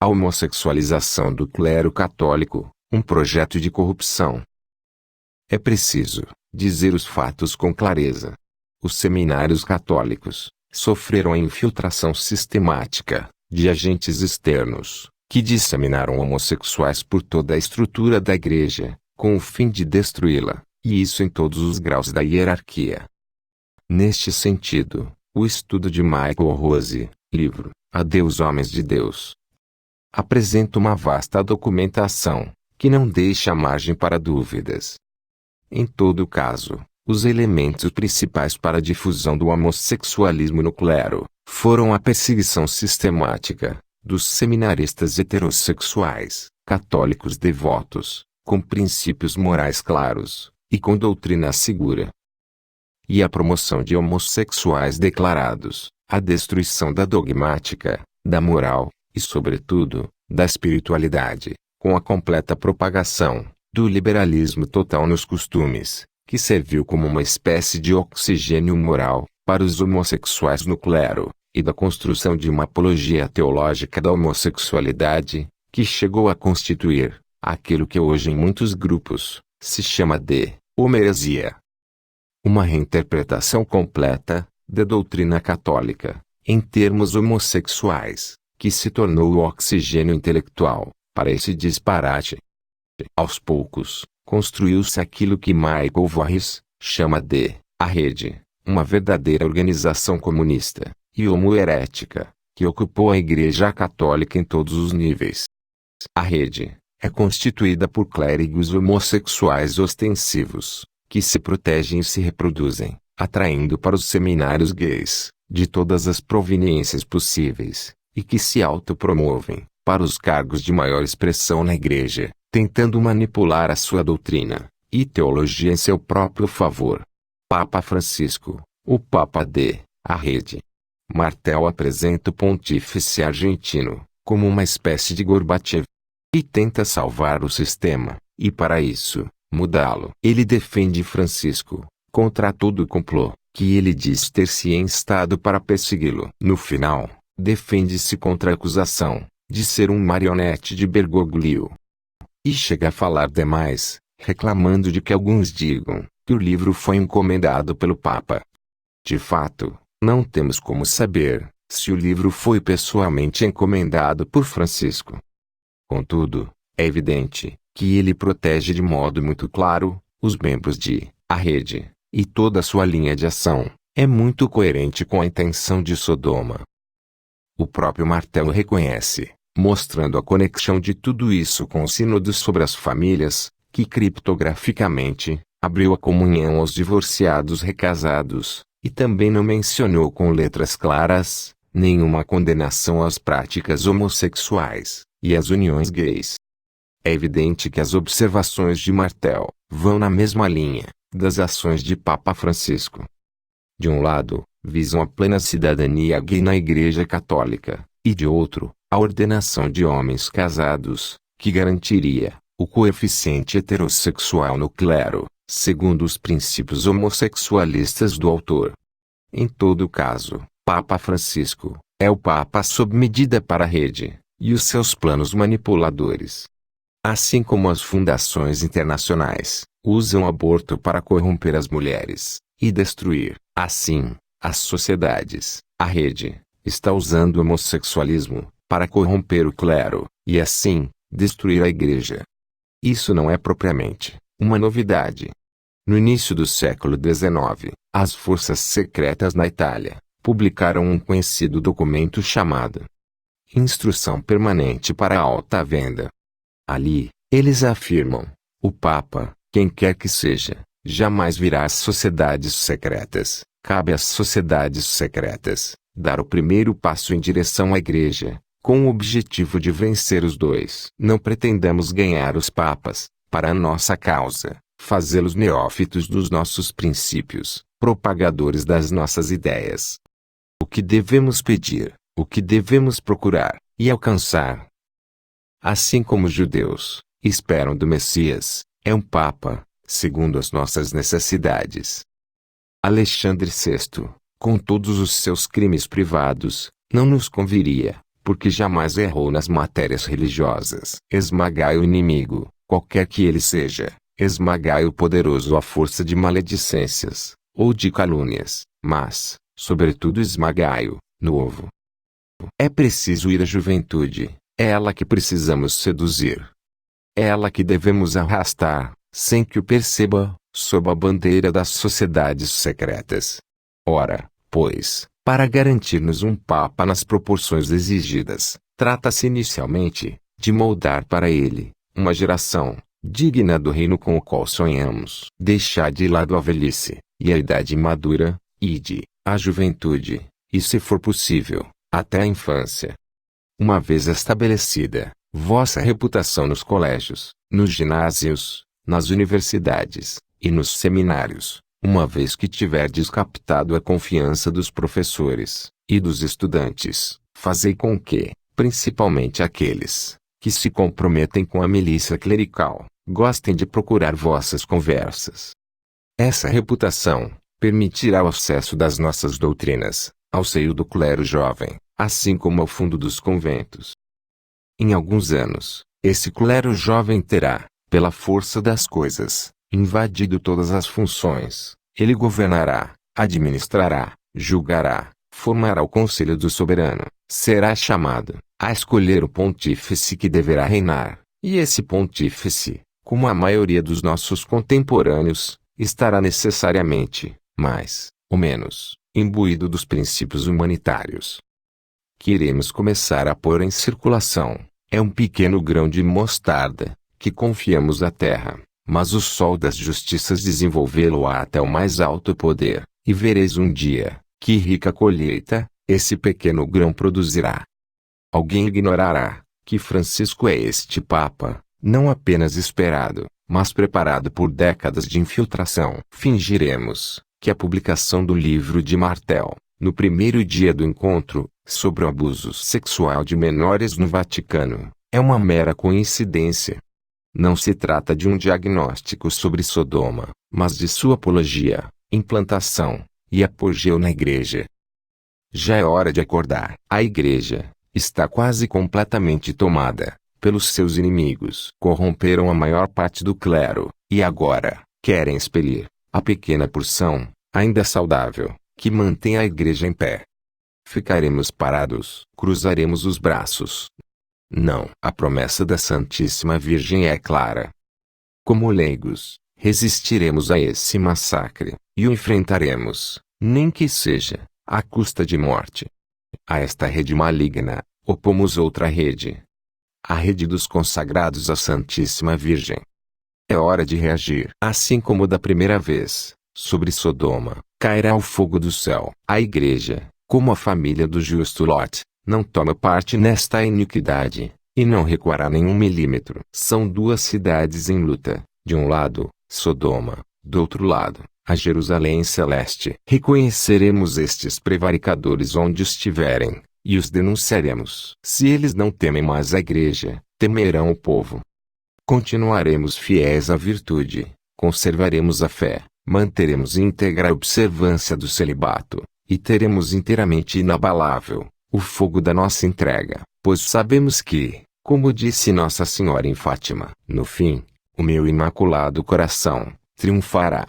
A homossexualização do clero católico, um projeto de corrupção. É preciso dizer os fatos com clareza. Os seminários católicos sofreram a infiltração sistemática de agentes externos, que disseminaram homossexuais por toda a estrutura da Igreja, com o fim de destruí-la, e isso em todos os graus da hierarquia. Neste sentido, o estudo de Michael Rose, livro Adeus Homens de Deus, apresenta uma vasta documentação, que não deixa margem para dúvidas. Em todo caso, os elementos principais para a difusão do homossexualismo no clero foram a perseguição sistemática dos seminaristas heterossexuais, católicos devotos, com princípios morais claros e com doutrina segura, e a promoção de homossexuais declarados, a destruição da dogmática, da moral e, sobretudo, da espiritualidade, com a completa propagação do liberalismo total nos costumes, que serviu como uma espécie de oxigênio moral para os homossexuais no clero, e da construção de uma apologia teológica da homossexualidade, que chegou a constituir aquilo que hoje em muitos grupos se chama de homeresia. Uma reinterpretação completa da doutrina católica, em termos homossexuais, que se tornou o oxigênio intelectual para esse disparate. Aos poucos, construiu-se aquilo que Michael Voorhees chama de a rede, uma verdadeira organização comunista e homoherética, que ocupou a Igreja Católica em todos os níveis. A rede é constituída por clérigos homossexuais ostensivos, que se protegem e se reproduzem, atraindo para os seminários gays, de todas as proveniências possíveis, e que se autopromovem para os cargos de maior expressão na Igreja, tentando manipular a sua doutrina e teologia em seu próprio favor. Papa Francisco, o Papa de a Rede. Martel apresenta o pontífice argentino como uma espécie de Gorbachev e tenta salvar o sistema, e para isso, mudá-lo. Ele defende Francisco contra todo o complô que ele diz ter se instado para persegui-lo. No final, defende-se contra a acusação de ser um marionete de Bergoglio. E chega a falar demais, reclamando de que alguns digam que o livro foi encomendado pelo Papa. De fato, não temos como saber se o livro foi pessoalmente encomendado por Francisco. Contudo, é evidente que ele protege de modo muito claro os membros de a Rede, e toda a sua linha de ação é muito coerente com a intenção de Sodoma. O próprio Martel reconhece, mostrando a conexão de tudo isso com o Sínodo sobre as Famílias, que criptograficamente abriu a comunhão aos divorciados recasados, e também não mencionou com letras claras nenhuma condenação às práticas homossexuais e às uniões gays. É evidente que as observações de Martel vão na mesma linha das ações de Papa Francisco. De um lado, visam a plena cidadania gay na Igreja Católica, e de outro, a ordenação de homens casados, que garantiria o coeficiente heterossexual no clero, segundo os princípios homossexualistas do autor. Em todo caso, Papa Francisco é o Papa sob medida para a Rede e os seus planos manipuladores. Assim como as fundações internacionais usam o aborto para corromper as mulheres e destruir, assim, as sociedades, a Rede está usando o homossexualismo para corromper o clero e, assim, destruir a Igreja. Isso não é propriamente uma novidade. No início do século XIX, as forças secretas na Itália publicaram um conhecido documento chamado Instrução Permanente para a Alta Venda. Ali, eles afirmam: o Papa, quem quer que seja, jamais virá às sociedades secretas. Cabe às sociedades secretas dar o primeiro passo em direção à Igreja, com o objetivo de vencer os dois. Não pretendamos ganhar os papas para a nossa causa, fazê-los neófitos dos nossos princípios, propagadores das nossas ideias. O que devemos pedir, o que devemos procurar e alcançar, assim como os judeus esperam do Messias, é um Papa, segundo as nossas necessidades. Alexandre VI, com todos os seus crimes privados, não nos conviria, porque jamais errou nas matérias religiosas. Esmagai o inimigo, qualquer que ele seja, esmagai o poderoso à força de maledicências, ou de calúnias, mas, sobretudo esmagai-o, no ovo. É preciso ir à juventude, é ela que precisamos seduzir. É ela que devemos arrastar, sem que o perceba, sob a bandeira das sociedades secretas. Ora, pois, para garantir-nos um papa nas proporções exigidas, trata-se inicialmente, de moldar para ele, uma geração, digna do reino com o qual sonhamos. Deixar de lado a velhice, e a idade madura, ide, a juventude, e se for possível, até a infância. Uma vez estabelecida, vossa reputação nos colégios, nos ginásios, nas universidades, e nos seminários, uma vez que tiverdes captado a confiança dos professores, e dos estudantes, fazei com que, principalmente aqueles, que se comprometem com a milícia clerical, gostem de procurar vossas conversas. Essa reputação permitirá o acesso das nossas doutrinas, ao seio do clero jovem, assim como ao fundo dos conventos. Em alguns anos, esse clero jovem terá, pela força das coisas, invadido todas as funções. Ele governará, administrará, julgará, formará o conselho do soberano, será chamado a escolher o pontífice que deverá reinar, e esse pontífice, como a maioria dos nossos contemporâneos, estará necessariamente, mais ou menos, imbuído dos princípios humanitários. Que iremos começar a pôr em circulação é um pequeno grão de mostarda, que confiamos à terra, mas o sol das justiças desenvolvê-lo-á até o mais alto poder, e vereis um dia, que rica colheita, esse pequeno grão produzirá. Alguém ignorará, que Francisco é este Papa, não apenas esperado, mas preparado por décadas de infiltração. Fingiremos, que a publicação do livro de Martel, no primeiro dia do encontro, sobre o abuso sexual de menores no Vaticano, é uma mera coincidência. Não se trata de um diagnóstico sobre Sodoma, mas de sua apologia, implantação e apogeu na Igreja. Já é hora de acordar. A Igreja está quase completamente tomada pelos seus inimigos. Corromperam a maior parte do clero, e agora querem expelir a pequena porção, ainda saudável, que mantém a Igreja em pé. Ficaremos parados, cruzaremos os braços. Não, a promessa da Santíssima Virgem é clara. Como leigos, resistiremos a esse massacre, e o enfrentaremos, nem que seja, à custa de morte. A esta rede maligna, opomos outra rede. A rede dos consagrados à Santíssima Virgem. É hora de reagir. Assim como da primeira vez, sobre Sodoma, cairá o fogo do céu. A Igreja, como a família do justo Lot, não toma parte nesta iniquidade, e não recuará nem 1 milímetro. São duas cidades em luta, de um lado, Sodoma, do outro lado, a Jerusalém celeste. Reconheceremos estes prevaricadores onde estiverem, e os denunciaremos. Se eles não temem mais a Igreja, temerão o povo. Continuaremos fiéis à virtude, conservaremos a fé, manteremos íntegra a observância do celibato, e teremos inteiramente inabalável o fogo da nossa entrega, pois sabemos que, como disse Nossa Senhora em Fátima, no fim, o meu imaculado coração triunfará.